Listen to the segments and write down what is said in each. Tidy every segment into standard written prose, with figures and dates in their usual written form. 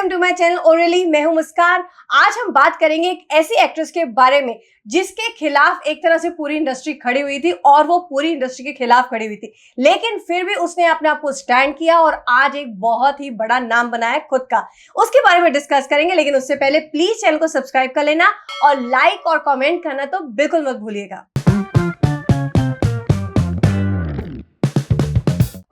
To my channel orally. मैं हूं मुस्कान। आज हम बात करेंगे एक ऐसी एक्ट्रेस के बारे में जिसके खिलाफ एक तरह से पूरी इंडस्ट्री खड़ी हुई थी और वो पूरी इंडस्ट्री के खिलाफ खड़ी हुई थी, लेकिन फिर भी उसने अपने आप को स्टैंड किया और आज एक बहुत ही बड़ा नाम बनाया खुद का। उसके बारे में डिस्कस करेंगे, लेकिन उससे पहले प्लीज चैनल को सब्सक्राइब कर लेना और लाइक और कमेंट करना तो बिल्कुल मत भूलिएगा।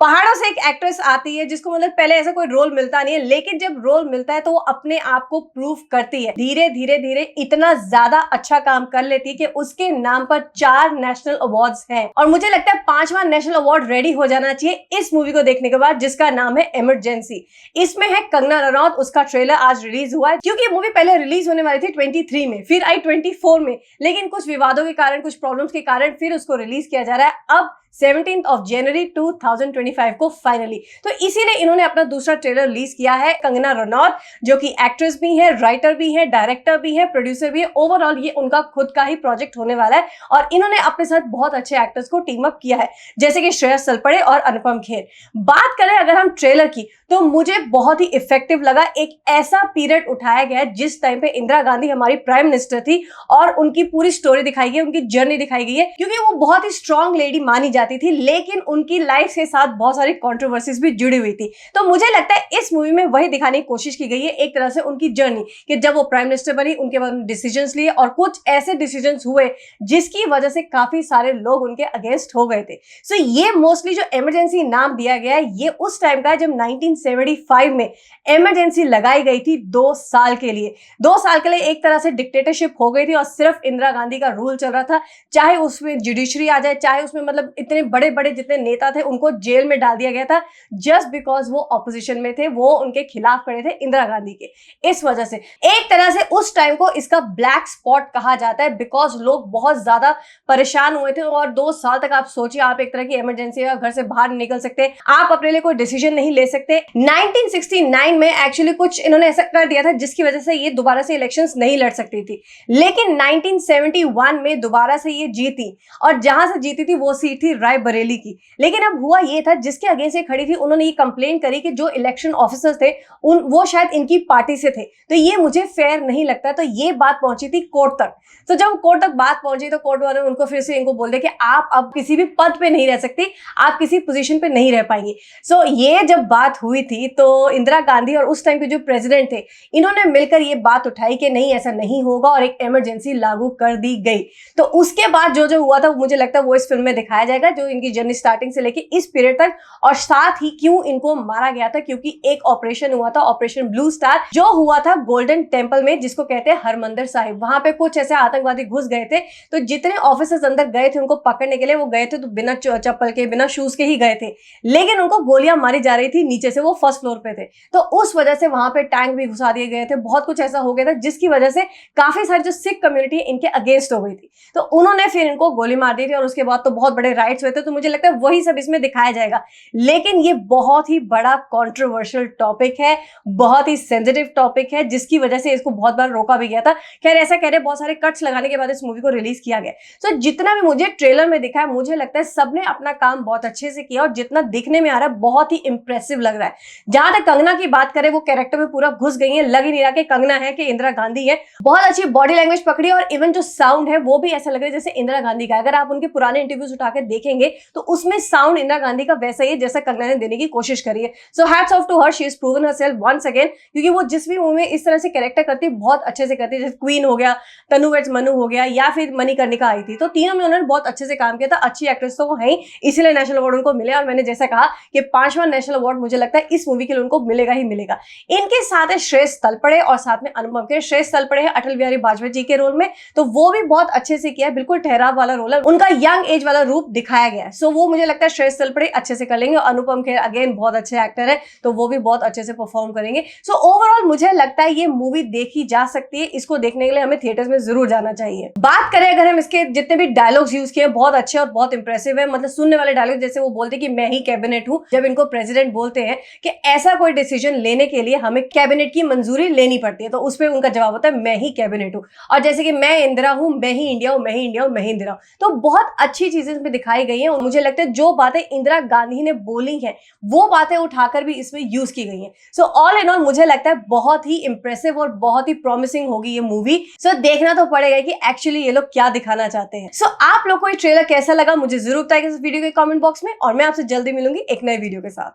पहाड़ों से एक एक्ट्रेस आती है जिसको मतलब पहले ऐसा कोई रोल मिलता नहीं है, लेकिन जब रोल मिलता है तो वो अपने आप को प्रूव करती है। धीरे धीरे धीरे इतना ज्यादा अच्छा काम कर लेती है कि उसके नाम पर 4 नेशनल अवार्ड्स हैं और मुझे लगता है 5वां नेशनल अवार्ड रेडी हो जाना चाहिए इस मूवी को देखने के बाद, जिसका नाम है इमरजेंसी। इसमें है कंगना रनौत। उसका ट्रेलर आज रिलीज हुआ है, क्योंकि मूवी पहले रिलीज होने वाली थी 23 में, फिर आई 24 में, लेकिन कुछ विवादों के कारण, कुछ प्रॉब्लम्स के कारण फिर उसको रिलीज किया जा रहा है अब 17 जनवरी 2025 को फाइनली। तो इसीलिए इन्होंने अपना दूसरा ट्रेलर रिलीज किया है। कंगना रनौत जो कि एक्ट्रेस भी है, राइटर भी है, डायरेक्टर भी है, प्रोड्यूसर भी है, ओवरऑल ये उनका खुद का ही प्रोजेक्ट होने वाला है और इन्होंने अपने साथ बहुत अच्छे एक्टर्स को टीम अप किया है, जैसे कि श्रेयस तलपड़े और अनुपम खेर। बात करें अगर हम ट्रेलर की, तो मुझे बहुत ही इफेक्टिव लगा। एक ऐसा पीरियड उठाया गया है जिस टाइम पे इंदिरा गांधी हमारी प्राइम मिनिस्टर थी और उनकी पूरी स्टोरी दिखाई गई है, उनकी जर्नी दिखाई गई है, क्योंकि वो बहुत ही स्ट्रांग लेडी मानी जाती थी, लेकिन उनकी लाइफ के साथ बहुत सारी कंट्रोवर्सीज भी जुड़ी हुई थी। तो मुझे लगता है इस मूवी में वही दिखाने की कोशिश की गई है, एक तरह से उनकी जर्नी, कि जब वो प्राइम मिनिस्टर बनी उनके बाद डिसीजंस लिए और कुछ ऐसे डिसीजंस हुए जिसकी वजह से काफी सारे लोग उनके अगेंस्ट हो गए थे। सो ये मोस्टली जो इमरजेंसी नाम दिया गया है ये उस टाइम का है जब 1975 में इमरजेंसी लगाई गई थी 2 साल के लिए। 2 साल के लिए एक तरह से डिक्टेटरशिप हो गई थी और सिर्फ इंदिरा गांधी का रूल चल रहा था, चाहे उसमें जुडिशरी आ जाए, चाहे उसमें मतलब इतने बड़े बड़े जितने नेता थे उनको जेल में डाल दिया गया था जस्ट बिकॉज वो ऑपोजिशन में थे, वो उनके खिलाफ खड़े थे इंदिरा गांधी के। इस वजह से एक तरह से उस टाइम को इसका ब्लैक स्पॉट कहा जाता है, बिकॉज लोग बहुत ज्यादा परेशान हुए थे और 2 साल तक आप सोचिए, आप एक तरह की इमरजेंसी है, घर से बाहर नहीं निकल सकते, आप अपने लिए कोई डिसीजन नहीं ले सकते। 1969 में एक्चुअली कुछ इन्होंने ऐसा कर दिया था जिसकी वजह से ये दोबारा से इलेक्शंस नहीं लड़ सकती थी, लेकिन 1971 में दोबारा से ये जीती और जहां से जीती थी वो सीट थी रायबरेली की। लेकिन अब हुआ ये था, जिसके अगेंस्ट ये खड़ी थी उन्होंने ये कंप्लेन करी कि जो इलेक्शन ऑफिसर्स थे वो शायद इनकी पार्टी से थे, तो ये मुझे फेयर नहीं लगता। तो ये बात पहुंची थी कोर्ट तक। तो जब कोर्ट तक बात पहुंची तो कोर्ट वालों ने उनको फिर से इनको बोल दिया कि आप अब किसी भी पद पे नहीं रह सकती, आप किसी पोजीशन पे नहीं रह पाएंगी। सो ये जब बात हुई थी तो इंदिरा गांधी और उस टाइम के जो प्रेसिडेंट थे इन्होंने मिलकर ये बात उठाई कि नहीं ऐसा नहीं होगा और एक इमरजेंसी लागू कर दी गई। तो उसके बाद जो जो हुआ था मुझे लगता है वो इस फिल्म में दिखाया जाएगा, जो इनकी जर्नी स्टार्टिंग से लेके इस पीरियड तक, और साथ ही क्यों इनको मारा गया था, क्योंकि एक ऑपरेशन हुआ था, ऑपरेशन ब्लू स्टार, जो हुआ था गोल्डन टेंपल में, जिसको कहते हैं हरमंदिर साहिब। वहां पे कुछ ऐसे आतंकवादी घुस गए थे, तो जितने ऑफिसर्स अंदर गए थे उनको पकड़ने के लिए, वो गए थे तो बिना चप्पल के, बिना शूज के ही गए थे, लेकिन उनको गोलियां मारी जा रही थी नीचे से, वो फर्स्ट फ्लोर पे थे, तो उस वजह से वहां पे टैंक भी घुसा दिए गए थे, बहुत कुछ ऐसा हो गया था जिसकी वजह से काफी सारी जो सिख कम्युनिटी इनके अगेंस्ट हो गई थी, तो उन्होंने फिर इनको गोली मार दी थी और उसके बाद तो बहुत बड़े राइट्स हुए थे। तो मुझे लगता है वही सब इसमें दिखाया जाएगा, लेकिन ये बहुत ही बड़ा कंट्रोवर्शियल टॉपिक है, बहुत ही सेंसिटिव टॉपिक है, जिसकी वजह से इसको बहुत बार रोका भी गया था। खैर ऐसा कह रहे बहुत सारे कट्स लगाने के बाद इस मूवी को रिलीज किया गया। तो जितना भी मुझे ट्रेलर में दिखा है मुझे लगता है सबने अपना काम बहुत अच्छे से किया और जितना दिखने में आ रहा है बहुत ही इंप्रेसिव लग रहा है। जहां तक कंगना की बात करें, वो कैरेक्टर में पूरा घुस गई है, लग ही नहीं रहा कि कंगना है कि इंदिरा गांधी है। बहुत अच्छी बॉडी लैंग्वेज पकड़ी और इवन जो साउंड है वो भी ऐसा लग रहा है जैसे इंदिरा गांधी का। अगर आप उनके पुराने इंटरव्यूज उठाकर देखेंगे तो उसमें साउंड इंदिरा गांधी का वैसा ही है जैसा कंगना ने देने की कोशिश करी है। So hats off to her, she is proven herself once again, क्योंकि वो जिस भी मूवी में इस तरह से कैरेक्टर करती है बहुत अच्छे से करती है, जैसे क्वीन हो गया, तनु वेट्स मनु हो गया, या फिर मणिकर्णिका आई थी, तो तीनों में उन्होंने बहुत अच्छे से काम किया था। अच्छी एक्ट्रेस तो वो है ही, इसीलिए नेशनल अवार्ड उनको मिले और मैंने जैसा कहा कि 5वां नेशनल अवार्ड मुझे लगता है इस मूवी के लिए उनको मिलेगा ही मिलेगा। इनके साथ है श्रेयस तलपड़े और साथ में अनुपम खेर। श्रेयस तलपड़े है अटल बिहारी वाजपेयी जी के रोल में, तो वो भी बहुत अच्छे से किया है, बिल्कुल ठहराव वाला रोल है, उनका यंग एज वाला रूप दिखाया गया है। सो वो मुझे लगता है श्रेयस तलपड़े अच्छे से कर लेंगे और अनुपम खेर अगेन बहुत अच्छे एक्टर है, तो वो भी बहुत अच्छे से परफॉर्म करेंगे। सो ओवरऑल मुझे लगता है ये मूवी देखी जा सकती है, इसको देखने के लिए हमें थिएटर्स में जरूर जाना चाहिए। बात करें अगर हम इसके जितने भी डायलॉग्स यूज किए बहुत अच्छे और बहुत इंप्रेसिव है, मतलब सुनने वाले डायलॉग, जैसे वो बोलते कि मैं ही कैबिनेट हूं, जब इनको प्रेसिडेंट बोलते हैं कि ऐसा कोई डिसीजन लेने के लिए हमें कैबिनेट की मंजूरी लेनी पड़ती है, तो उस पर उनका जवाब होता है मैं ही कैबिनेट हूं। और जैसे कि मैं इंदिरा हूं, मैं ही इंडिया हूं, मैं ही इंडिया हूं, मैं ही इंदिरा हूं, तो बहुत अच्छी चीजें इसमें दिखाई गई हैं, और मुझे लगता है जो बातें इंदिरा गांधी ने बोली हैं वो बातें उठाकर भी इसमें यूज की गई हैं। सो ऑल इन ऑल मुझे लगता है बहुत ही इंप्रेसिव और बहुत ही प्रॉमिसिंग होगी ये मूवी। सो देखना तो पड़ेगा कि एक्चुअली ये लोग क्या दिखाना चाहते हैं। सो आप लोग को ये ट्रेलर कैसा लगा मुझे जरूर बताइए इस वीडियो के कमेंट बॉक्स में, और मैं आपसे जल्दी मिलूंगी एक नए वीडियो के साथ।